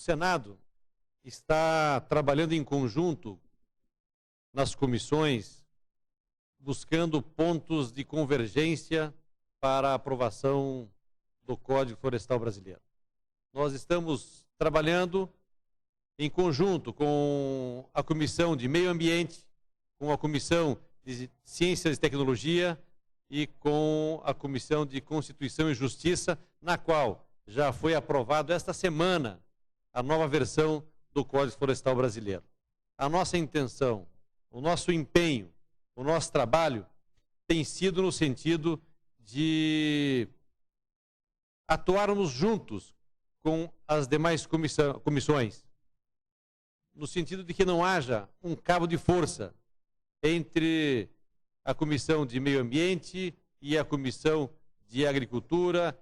Senado está trabalhando em conjunto nas comissões, buscando pontos de convergência para a aprovação do Código Florestal Brasileiro. Nós estamos trabalhando em conjunto com a Comissão de Meio Ambiente, com a Comissão de Ciências e Tecnologia e com a Comissão de Constituição e Justiça, na qual já foi aprovado esta semana a nova versão do Código Florestal Brasileiro. A nossa intenção, o nosso empenho, o nosso trabalho tem sido no sentido de atuarmos juntos com as demais comissões, no sentido de que não haja um cabo de força entre a Comissão de Meio Ambiente e a Comissão de Agricultura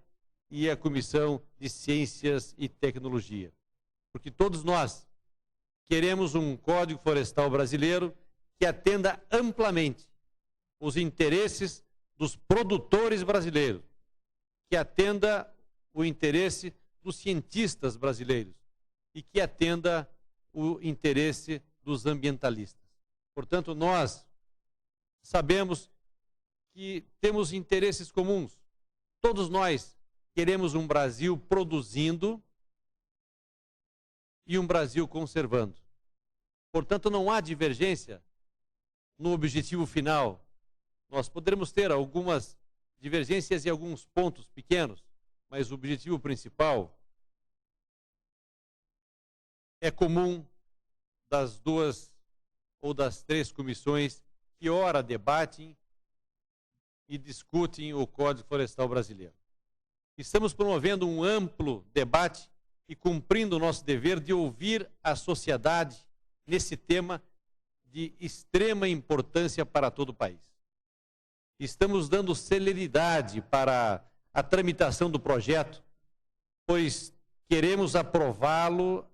e a Comissão de Ciências e Tecnologia. Porque todos nós queremos um Código Florestal Brasileiro que atenda amplamente os interesses dos produtores brasileiros, que atenda o interesse dos cientistas brasileiros e que atenda o interesse dos ambientalistas. Portanto, nós sabemos que temos interesses comuns. Todos nós queremos um Brasil produzindo e um Brasil conservando. Portanto, não há divergência no objetivo final. Nós poderemos ter algumas divergências em alguns pontos pequenos, mas o objetivo principal é comum das duas ou das três comissões que ora debatem e discutem o Código Florestal Brasileiro. Estamos promovendo um amplo debate e cumprindo o nosso dever de ouvir a sociedade nesse tema de extrema importância para todo o país. Estamos dando celeridade para a tramitação do projeto, pois queremos aprová-lo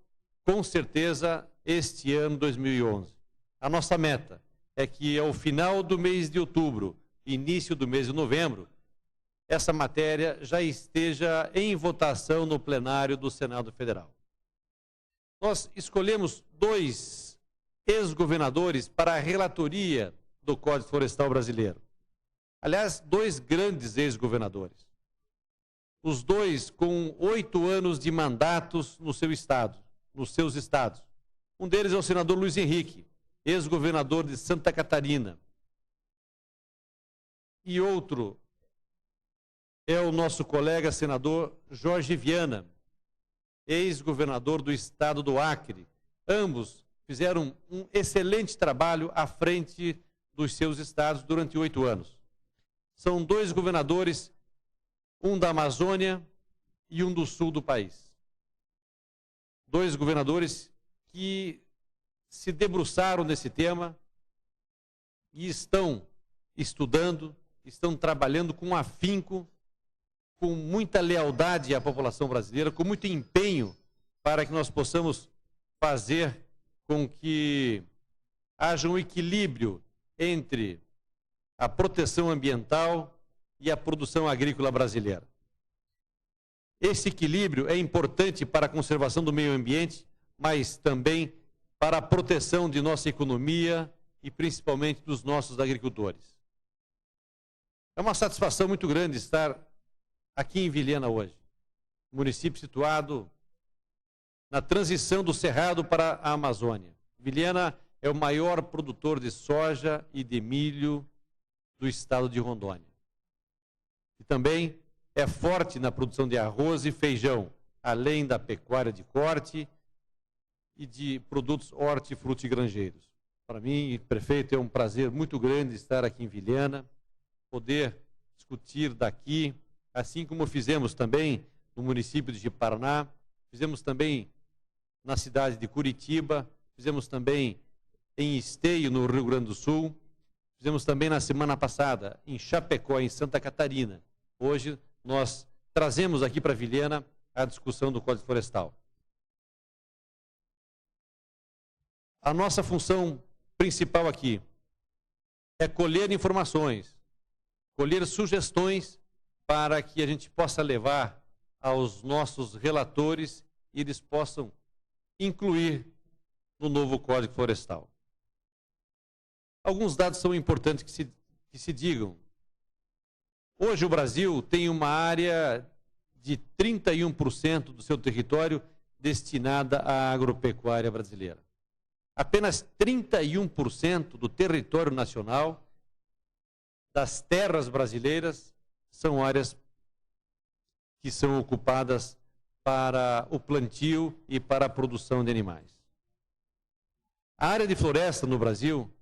com certeza este ano 2011. A nossa meta é que ao final do mês de outubro, início do mês de novembro, essa matéria já esteja em votação no plenário do Senado Federal. Nós escolhemos 2 ex-governadores para a relatoria do Código Florestal Brasileiro. Aliás, 2 grandes ex-governadores. Os 2 com 8 anos de mandatos no seu estado, nos seus estados. Um deles é o senador Luiz Henrique, ex-governador de Santa Catarina. E outro é o nosso colega senador Jorge Viana, ex-governador do estado do Acre. Ambos fizeram um excelente trabalho à frente dos seus estados durante 8 anos. São 2 governadores, um da Amazônia e um do sul do país. 2 governadores que se debruçaram nesse tema e estão estudando, estão trabalhando com afinco, com muita lealdade à população brasileira, com muito empenho para que nós possamos fazer com que haja um equilíbrio entre a proteção ambiental e a produção agrícola brasileira. Esse equilíbrio é importante para a conservação do meio ambiente, mas também para a proteção de nossa economia e principalmente dos nossos agricultores. É uma satisfação muito grande estar aqui em Vilhena hoje, município situado na transição do Cerrado para a Amazônia. Vilhena é o maior produtor de soja e de milho do estado de Rondônia. E também é forte na produção de arroz e feijão, além da pecuária de corte e de produtos hortifrutigranjeiros. Para mim, prefeito, é um prazer muito grande estar aqui em Vilhena, poder discutir daqui, assim como fizemos também no município de Paraná, fizemos também na cidade de Curitiba, fizemos também em Esteio, no Rio Grande do Sul, fizemos também na semana passada em Chapecó, em Santa Catarina. Hoje nós trazemos aqui para Vilhena a discussão do Código Florestal. A nossa função principal aqui é colher informações, colher sugestões para que a gente possa levar aos nossos relatores e eles possam incluir no novo Código Florestal. Alguns dados são importantes que se digam. Hoje o Brasil tem uma área de 31% do seu território destinada à agropecuária brasileira. Apenas 31% do território nacional, das terras brasileiras, são áreas que são ocupadas para o plantio e para a produção de animais. A área de floresta no Brasil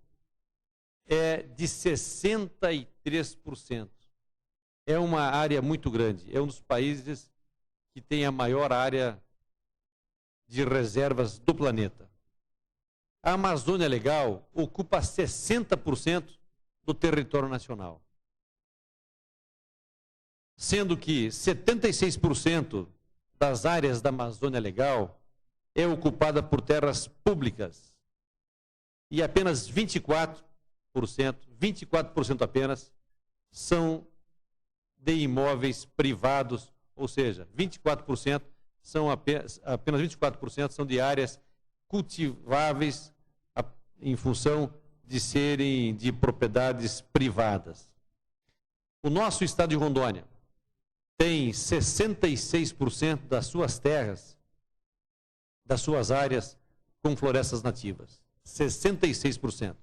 é de 63%. É uma área muito grande. É um dos países que tem a maior área de reservas do planeta. A Amazônia Legal ocupa 60% do território nacional, sendo que 76% das áreas da Amazônia Legal é ocupada por terras públicas e apenas 24% apenas, são de imóveis privados, ou seja, 24% são apenas 24% são de áreas cultiváveis em função de serem de propriedades privadas. O nosso estado de Rondônia tem 66% das suas terras, das suas áreas, com florestas nativas. 66%.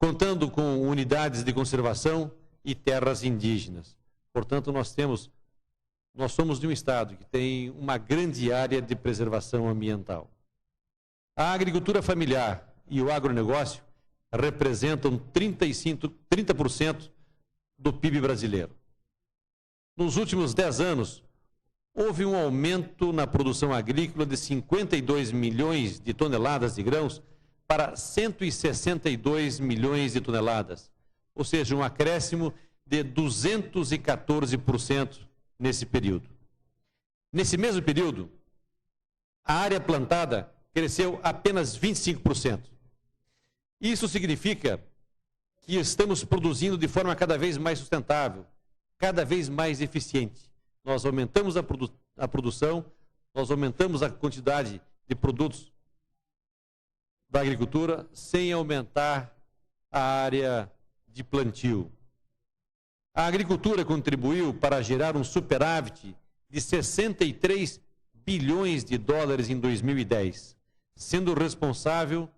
Contando com unidades de conservação e terras indígenas. Portanto, nós somos de um estado que tem uma grande área de preservação ambiental. A agricultura familiar e o agronegócio representam 30% do PIB brasileiro. Nos últimos 10 anos, houve um aumento na produção agrícola de 52 milhões de toneladas de grãos para 162 milhões de toneladas, ou seja, um acréscimo de 214% nesse período. Nesse mesmo período, a área plantada cresceu apenas 25%. Isso significa que estamos produzindo de forma cada vez mais sustentável, cada vez mais eficiente. Nós aumentamos a produção, nós aumentamos a quantidade de produtos da agricultura sem aumentar a área de plantio. A agricultura contribuiu para gerar um superávit de 63 bilhões de dólares em 2010, sendo responsável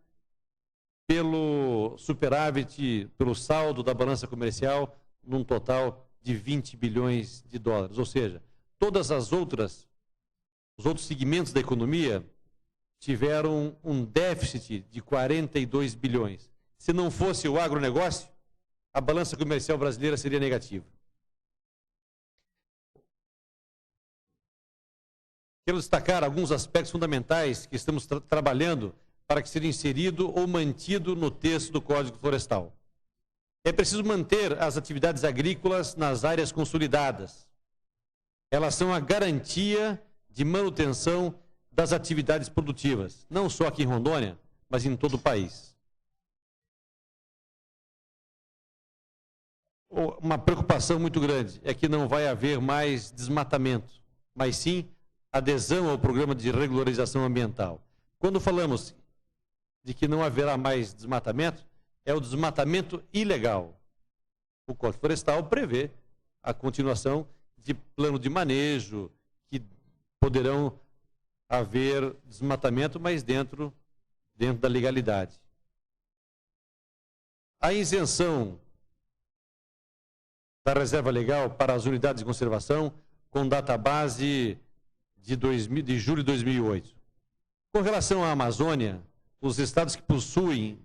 pelo superávit, pelo saldo da balança comercial, num total de 20 bilhões de dólares. Ou seja, todos os outros segmentos da economia tiveram um déficit de 42 bilhões. Se não fosse o agronegócio, a balança comercial brasileira seria negativa. Quero destacar alguns aspectos fundamentais que estamos trabalhando para que seja inserido ou mantido no texto do Código Florestal. É preciso manter as atividades agrícolas nas áreas consolidadas. Elas são a garantia de manutenção das atividades produtivas, não só aqui em Rondônia, mas em todo o país. Uma preocupação muito grande é que não vai haver mais desmatamento, mas sim adesão ao programa de regularização ambiental. Quando falamos de que não haverá mais desmatamento, é o desmatamento ilegal. O Código Florestal prevê a continuação de plano de manejo, que poderão haver desmatamento, mas dentro da legalidade. A isenção da reserva legal para as unidades de conservação com database de julho de 2008. Com relação à Amazônia, os estados que possuem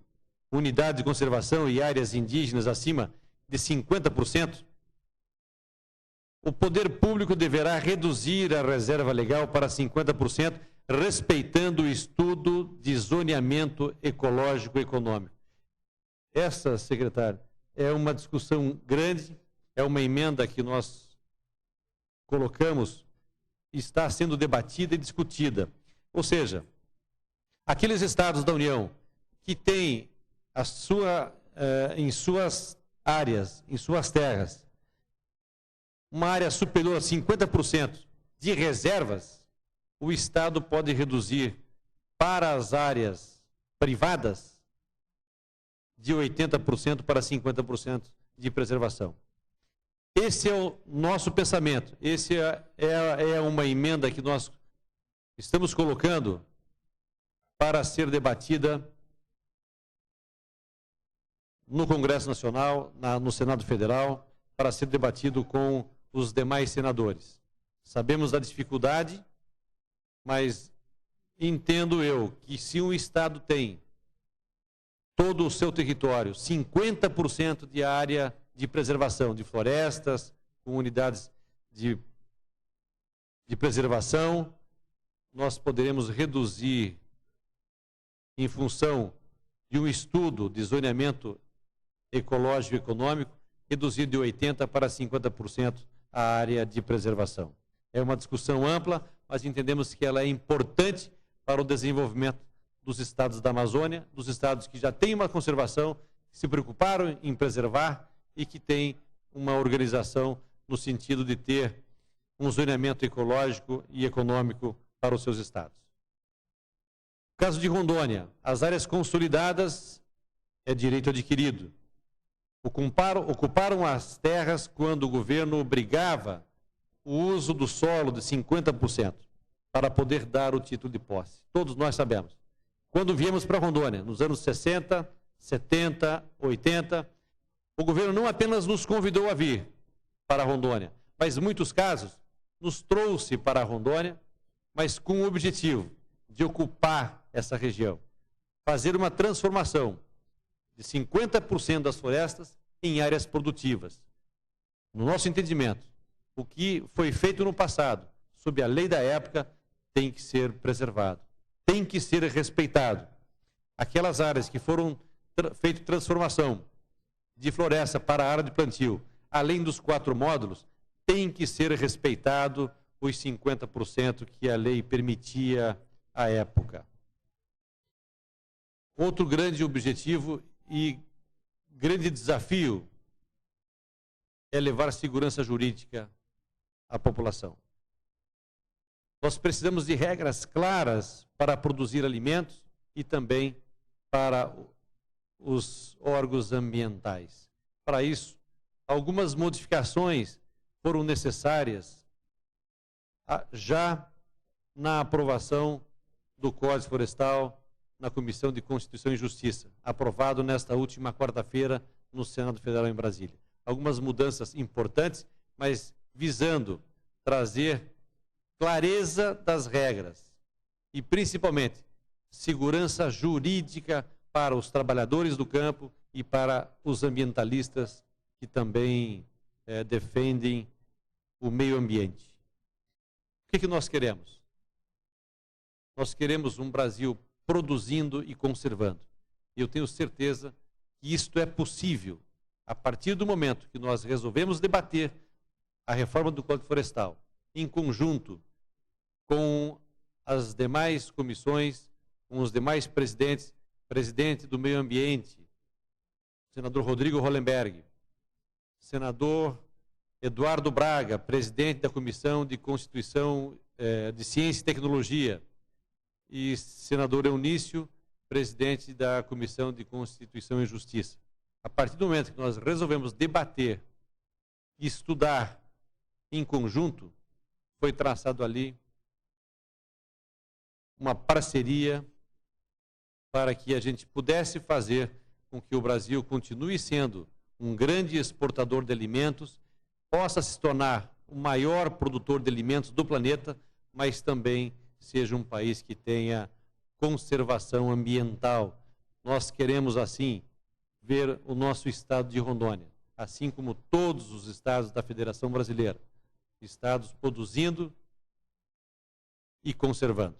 unidade de conservação e áreas indígenas acima de 50%, o poder público deverá reduzir a reserva legal para 50%, respeitando o estudo de zoneamento ecológico e econômico. Essa, secretário, é uma discussão grande, é uma emenda que nós colocamos, está sendo debatida e discutida. Ou seja, aqueles estados da União que têm em suas áreas, em suas terras, uma área superior a 50% de reservas, o Estado pode reduzir para as áreas privadas de 80% para 50% de preservação. Esse é o nosso pensamento, esse é uma emenda que nós estamos colocando para ser debatida no Congresso Nacional, no Senado Federal, para ser debatido com os demais senadores. Sabemos da dificuldade, mas entendo eu que se um Estado tem todo o seu território, 50% de área de preservação, de florestas, comunidades de preservação, nós poderemos reduzir, em função de um estudo de zoneamento ecológico e econômico, reduzir de 80% para 50% a área de preservação. É uma discussão ampla, mas entendemos que ela é importante para o desenvolvimento dos estados da Amazônia, dos estados que já têm uma conservação, que se preocuparam em preservar e que têm uma organização no sentido de ter um zoneamento ecológico e econômico para os seus estados. No caso de Rondônia, as áreas consolidadas é direito adquirido. Ocuparam as terras quando o governo obrigava o uso do solo de 50% para poder dar o título de posse. Todos nós sabemos. Quando viemos para Rondônia, nos anos 60, 70, 80, o governo não apenas nos convidou a vir para Rondônia, mas em muitos casos nos trouxe para Rondônia, mas com o objetivo de ocupar essa região, fazer uma transformação de 50% das florestas em áreas produtivas. No nosso entendimento, o que foi feito no passado, sob a lei da época, tem que ser preservado, tem que ser respeitado. Aquelas áreas que foram feito transformação de floresta para a área de plantio, além dos 4 módulos, tem que ser respeitado os 50% que a lei permitia à época. Outro grande objetivo e grande desafio é levar segurança jurídica à população. Nós precisamos de regras claras para produzir alimentos e também para os órgãos ambientais. Para isso, algumas modificações foram necessárias já na aprovação do Código Florestal na Comissão de Constituição e Justiça, aprovado nesta última quarta-feira no Senado Federal em Brasília. Algumas mudanças importantes, mas visando trazer clareza das regras e, principalmente, segurança jurídica para os trabalhadores do campo e para os ambientalistas que também defendem o meio ambiente. O que nós queremos? Nós queremos um Brasil produzindo e conservando. E eu tenho certeza que isto é possível a partir do momento que nós resolvemos debater a reforma do Código Florestal em conjunto com as demais comissões, com os demais presidente do Meio Ambiente, senador Rodrigo Hollenberg, senador Eduardo Braga, presidente da Comissão de Constituição, de Ciência e Tecnologia, e senador Eunício, presidente da Comissão de Constituição e Justiça. A partir do momento que nós resolvemos debater e estudar em conjunto, foi traçado ali uma parceria para que a gente pudesse fazer com que o Brasil continue sendo um grande exportador de alimentos, possa se tornar o maior produtor de alimentos do planeta, mas também seja um país que tenha conservação ambiental. Nós queremos, assim, ver o nosso estado de Rondônia, assim como todos os estados da Federação Brasileira, estados produzindo e conservando.